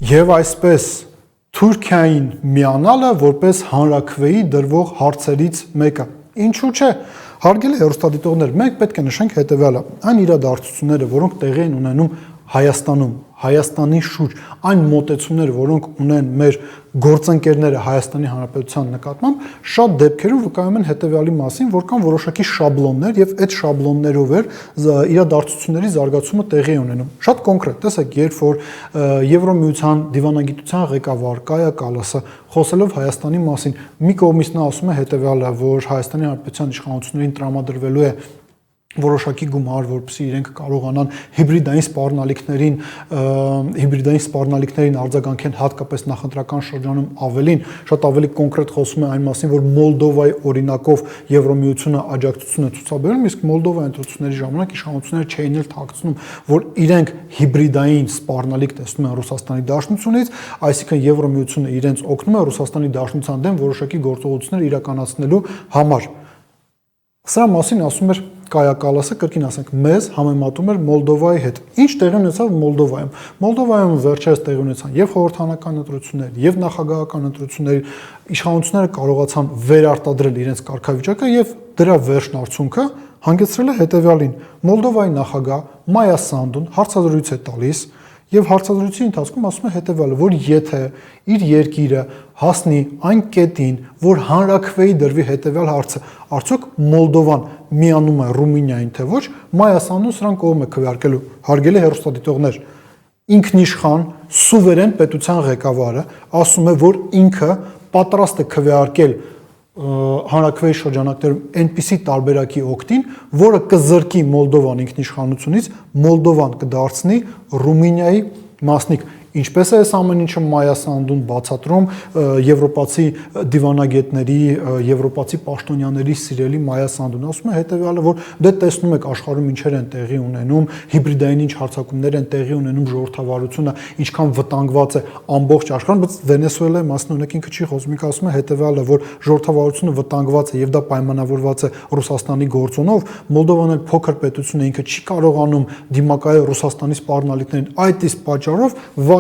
եւ այսպես Թուրքիային միանալը որպես հանրաքվեի դրվող հարցերից մեկը։ Ինչու՞ չէ։ Հարգելի հեռուստադիտողներ, մենք պետք է նշենք հետեւյալը. այն իրադարձությունները, որոնք տեղի են ունենում Հայաստանում, Հայաստանի շուրջ, այն մոտեցումները, որոնք ունեն մեր գործընկերները Հայաստանի Հանրապետության նկատմամբ, շատ դեպքերում վկայում են հետեւյալի մասին, որ կան որոշակի շաբլոններ եւ այդ շաբլոններով էր իրադարձությունների զարգացումը տեղի ունենում։ Շատ կոնկրետ, տեսեք, երբ որ Եվրոմիության դիվանագիտության ղեկավար Կայա Կալասը խոսելով Հայաստանի մասին, մի կողմից նա ասում է հետեւյալը, որ Հայաստանի Հանրապետության իշխանություններին տրամադրվելու է որոշակի գումար, որպեսզի իրենք կարողանան հիբրիդային սպառնալիքներին արձագանքեն հատկապես նախընտրական շրջանում ավելին, շատ ավելի կոնկրետ խոսում է այն մասին, որ Մոլդովայի օրինակով Եվրոմիությունը աջակցություն է ցուցաբերում, իսկ Մոլդովայի ընտրությունների ժամանակ իշխանությունները չէին էլ թաքցնում, որ իրենք հիբրիդային սպառնալիք տեսնում են Ռուսաստանի Դաշնությունից, այսինքն Եվրոմիությունը իրենց օգնում է Ռուսաստանի Դաշնության դեմ որոշակի գործողություններ իրականացնելու համար։ Սրա մասին ասում էր Կայա Կալասը, կրկին ասենք, մեզ համեմատում էր Մոլդովայի հետ։ Ինչ տեղի ունեցավ Մոլդովայում։ Մոլդովայում վերջերս տեղի ունեցան եւ խորհրդանական ընտրություններ, եւ նախագահական ընտրություններ, իշխանությունները կարողացան վերարտադրել իրենց կարգավիճակը եւ դրա վերջնարդյունքը հանգեցրել է հետեւյալին. Մոլդովայի նախագահ Մայա Սանդուն հարցազրույց է տալիս եւ հարցազրույցի ընթացքում ասում է հետեւյալը, որ եթե իր երկիրը հասնի այն կետին, որ հանրաքվեի դրվի հետեւյալ հարցը, արդյոք Մոլդովան միանում է Ռումինիային թե ոչ, Մայա Սանդուն սրան կողմ է քվեարկելու։ Հարգելի հեռուստադիտողներ, ինքնիշխան սուվերեն պետության ղեկավարը ասում է, որ ինքը պատրաստ է քվեարկել հանրաքվեի շրջանակներում այնպիսի տարբերակի օգտին, որը կզրկի Մոլդովան ինքնիշխանությունից, Մոլդովան կդարձնի Ռումինիայի մասնիկ։ Ինչպես է այս ամեն ինչը Մայա Սանդուն բացատրում եվրոպացի դիվանագետների, եվրոպացի պաշտոնյաների սիրելի Մայա Սանդուն ասում է հետեւյալը, որ դե տեսնում եք աշխարհում ինչեր են տեղի ունենում, հիբրիդային ինչ հարձակումներ են տեղի ունենում, ժողովրդավարությունը ինչքան վտանգված է ամբողջ աշխարհում, բայց Վենեսուելայի մասին օրինակ ինքը չի խոսում, ինքը ասում է հետեւյալը, որ ժողովրդավարությունը վտանգված է եւ դա պայմանավորված է Ռուսաստանի գործոնով, Մոլդովան էլ փոքր պետություն է, ինքը չի կարողանում դիմակայել Ռուսաստանի սպառնալիքներին, այդ իսկ պատճառով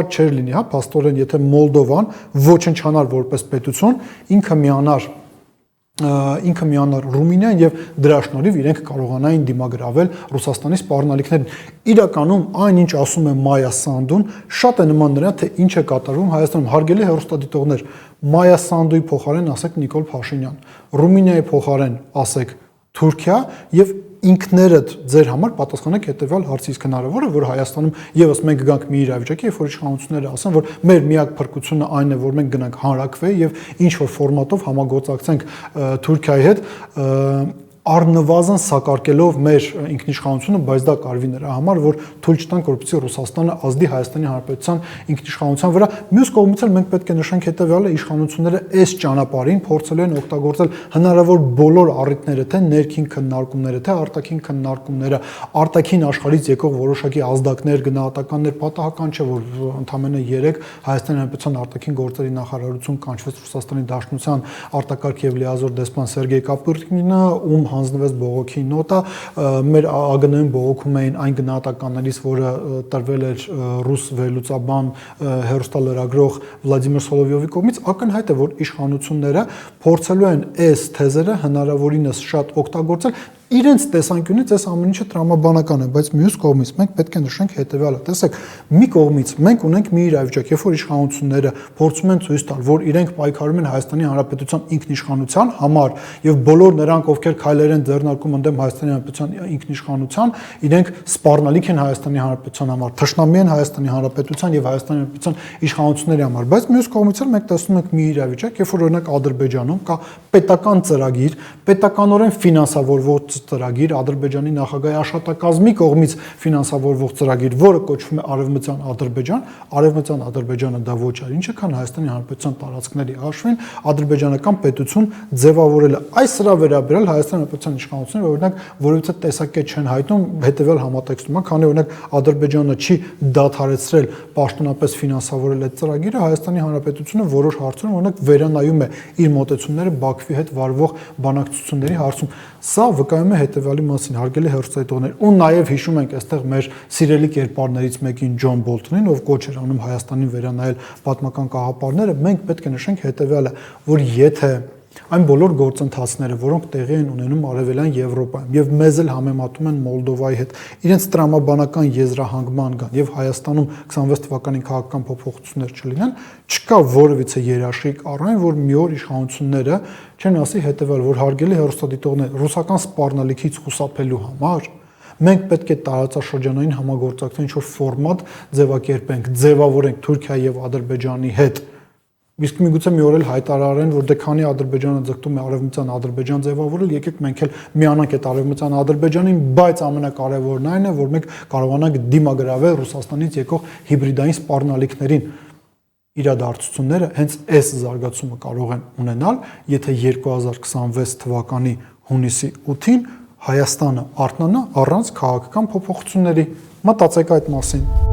չէր լինի, հա, փաստորեն, եթե Մոլդովան ոչնչանար որպես պետություն, ինքը միանար Ռումինիան եւ դրա շնորհիվ իրենք կարողանային դիմագրավել Ռուսաստանի սպառնալիքներին։ Իրականում այնինչ ասում է Մայա Սանդուն, շատ է նման նրան, թե ինչ է կատարվում Հայաստանում։ Հարգելի հեռուստադիտողներ, Մայա Սանդուի փոխարեն ասեք Նիկոլ Փաշինյան, Ռումինիայի փոխարեն ասեք Թուրքիա եւ ինքներդ ձեր համար պատասխանեք հետեւյալ հարցի, իսկ հնարավոր է, որ Հայաստանում եւս մենք գանք մի իրավիճակի, երբ որ իշխանությունները ասեն, որ մեր միակ փրկությունը այն է, որ մենք գնանք հանրաքվեի եւ ինչ որ ֆորմատով համագործակցենք Թուրքիայի հետ, առնվազն սակարկելով մեր ինքնիշխանությունը, բայց դա կարվի նրա համար, որ թույլ չտանք, որպեսզի Ռուսաստանը ազդի Հայաստանի Հանրապետության ինքնիշխանության վրա։ Մյուս կողմից էլ մենք պետք է նշենք հետեւյալը, իշխանությունները այս ճանապարհին փորձելու են օգտագործել հնարավոր բոլոր առիթները, թե ներքին քննարկումները, թե արտաքին քննարկումները, արտաքին աշխարհից եկող որոշակի ազդակներ, գնահատականներ, պատահական չէ, որ ընդամենը 3 Հայաստանի Հանրապետության արտաքին գործերի նախարարություն կանչվեց Ռուսաստանի Դաշնության արտակարգ եւ լիազոր դեսպան Սերգեյ Կապրկինը, ում հանձնվեց բողոքի նոտա, մեր ԱԳՆ-ում բողոքում էին այն գնահատականներից, որը տրվել էր ռուս վերլուծաբան հեռուստալրագրող Վլադիմիր Սոլովյովի կողմից, ակնհայտ է, որ իշխանությունները փորձելու են այս թեզերը հնարավորինս շատ օգտագործել իրենց տեսանկյունից այս ամեն ինչը տրամաբանական է, բայց մյուս կողմից մենք պետք է նշենք հետեւյալը, տեսեք, մի կողմից մենք ունենք մի իրավիճակ, երբ որ իշխանությունները փորձում են ցույց տալ, որ իրենք պայքարում են Հայաստանի Հանրապետության ինքնիշխանության համար եւ բոլոր նրանք, ովքեր քայլեր են ձեռնարկում ընդդեմ Հայաստանի Հանրապետության ինքնիշխանության, իրենք սպառնալիք են Հայաստանի Հանրապետության համար, թշնամի են Հայաստանի Հանրապետության եւ Հայաստանի Հանրապետության իշխանությունների համար, բայց մյուս կողմից էլ մենք տեսնում ենք մի իրավիճակ, երբ որ օրինակ Ադրբեջանում կա պետական ծրագիր, պետականորեն ֆինանսավորված ծրագիր, Ադրբեջանի նախագահի աշխատակազմի կողմից ֆինանսավորվող ծրագիր, որը կոչվում է Արևմտյան Ադրբեջան, Արևմտյան Ադրբեջանը դա ոչ այլ ինչ է, քան Հայաստանի Հանրապետության տարածքների հաշվին ադրբեջանական պետություն ձևավորելը։ Այս սրա վերաբերյալ Հայաստանի Հանրապետության իշխանությունները օրինակ որևիցե տեսակետ չեն հայտնում հետևյալ համատեքստում, քանի օրինակ Ադրբեջանը չի դադարեցրել պաշտոնապես ֆինանսավորել այդ ծրագիրը, Հայաստանի Հանրապետությունը որոշ հարցերում օրինակ վերանայում է իր մոտեցումները Բաքվի հետ վարվող բանակցությունների հարցում։ Սա վկայում ասում է հետևյալի մասին, հարգելի հեռուստադիտողներ, ու նաև հիշում ենք այստեղ մեր սիրելի կերպարներից մեկին Ջոն Բոլթոնին, ով կոչ էր անում Հայաստանին վերանայել պատմական կաղապարները, մենք պետք է նշենք հետևյալը, որ եթե այն բոլոր գործընթացները, որոնք տեղի են ունենում Արևելյան Եվրոպայում եւ մեզ էլ համեմատում են Մոլդովայի հետ, իրենց տրամաբանական եզրահանգման կան եւ Հայաստանում 26 թվականին քաղաքական փոփոխություններ չլինեն, չկա որևիցե երաշխիք առայն, որ մի օր իշխանությունները չեն ասի հետեւալ, որ հարգելի հեռուստադիտողներ, ռուսական սպառնալիքից խուսափելու համար մենք պետք է տարածաշրջանային համագործակցության ինչ-որ ֆորմատ ձևակերպենք, ձևավորենք Թուրքիայի եւ Ադրբեջանի հետ։ Իսկ միգուցե մի օր էլ հայտարարեն, որ դե քանի Ադրբեջանը ձգտում է արևմտյան Ադրբեջան ձևավորել, եկեք մենք էլ միանանք այդ արևմտյան Ադրբեջանին, բայց ամենակարևորն այն է, որ մենք կարողանանք դիմագրավել Ռուսաստանից եկող հիբրիդային սպառնալիքներին։ Իրադարձությունները հենց այս զարգացումը կարող են ունենալ, եթե 2026 թվականի հունիսի 8-ին Հայաստանը արթնանա առանց քաղաքական փոփոխությունների։ Մտածեք այդ մասին։